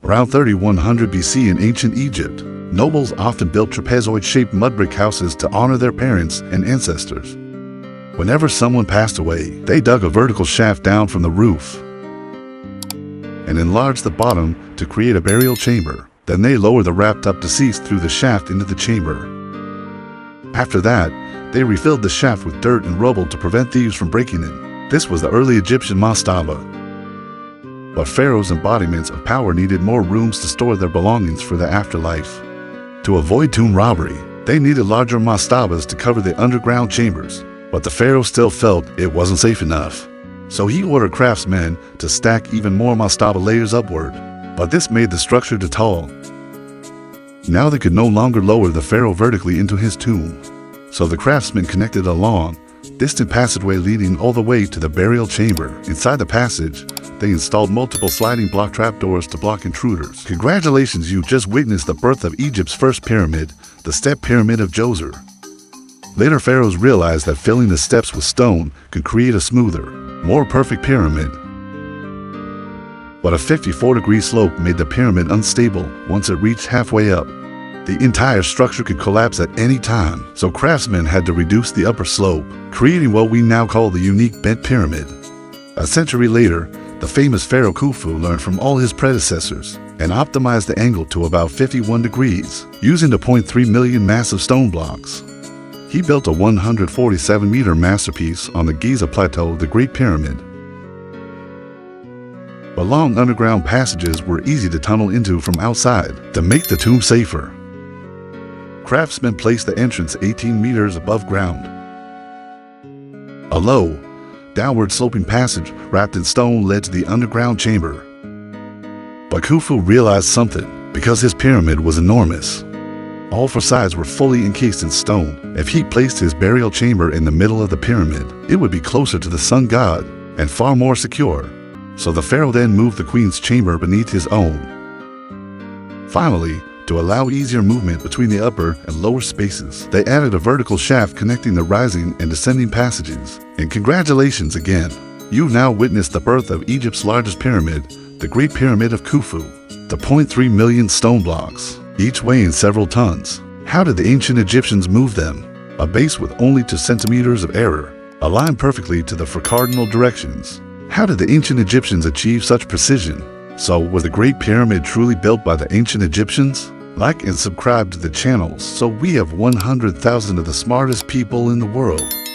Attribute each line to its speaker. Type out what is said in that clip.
Speaker 1: Around 3100 BC in ancient Egypt, nobles often built trapezoid-shaped mud brick houses to honor their parents and ancestors. Whenever someone passed away, they dug a vertical shaft down from the roof and enlarged the bottom to create a burial chamber. Then they lowered the wrapped-up deceased through the shaft into the chamber. After that, they refilled the shaft with dirt and rubble to prevent thieves from breaking in. This was the early Egyptian mastaba. But pharaohs' embodiments of power needed more rooms to store their belongings for the afterlife. To avoid tomb robbery, they needed larger mastabas to cover the underground chambers. But the pharaoh still felt it wasn't safe enough. So he ordered craftsmen to stack even more mastaba layers upward. But this made the structure too tall. Now they could no longer lower the pharaoh vertically into his tomb. So the craftsmen connected a long, distant passageway leading all the way to the burial chamber. Inside the passage, they installed multiple sliding block trapdoors to block intruders. Congratulations, you just witnessed the birth of Egypt's first pyramid, the Step Pyramid of Djoser. Later pharaohs realized that filling the steps with stone could create a smoother, more perfect pyramid. But a 54-degree slope made the pyramid unstable once it reached halfway up. The entire structure could collapse at any time, so craftsmen had to reduce the upper slope, creating what we now call the unique bent pyramid. A century later, the famous pharaoh KHUFU learned from all his predecessors and optimized the angle to about 51 degrees, using the 0.3 million massive stone blocks. He built a 147-meter masterpiece on the Giza Plateau, the Great Pyramid. But long underground passages were easy to tunnel into from outside to make the tomb safer. Craftsmen placed the entrance 18 meters above ground. A low, downward sloping passage wrapped in stone led to the underground chamber. But KHUFU realized something, because his pyramid was enormous. All four sides were fully encased in stone. If he placed his burial chamber in the middle of the pyramid, it would be closer to the sun god and far more secure. So the pharaoh then moved the queen's chamber beneath his own. Finally, to allow easier movement between the upper and lower spaces, they added a vertical shaft connecting the rising and descending passages. And congratulations again! You've now witnessed the birth of Egypt's largest pyramid, the Great Pyramid of KHUFU. The 0.3 million stone blocks, each weighing several tons. How did the ancient Egyptians move them? A base with only 2 centimeters of error, aligned perfectly to the 4 cardinal directions. How did the ancient Egyptians achieve such precision? So, was the Great Pyramid truly built by the ancient Egyptians? Like and subscribe to the channel so we have 100,000 of the smartest people in the world.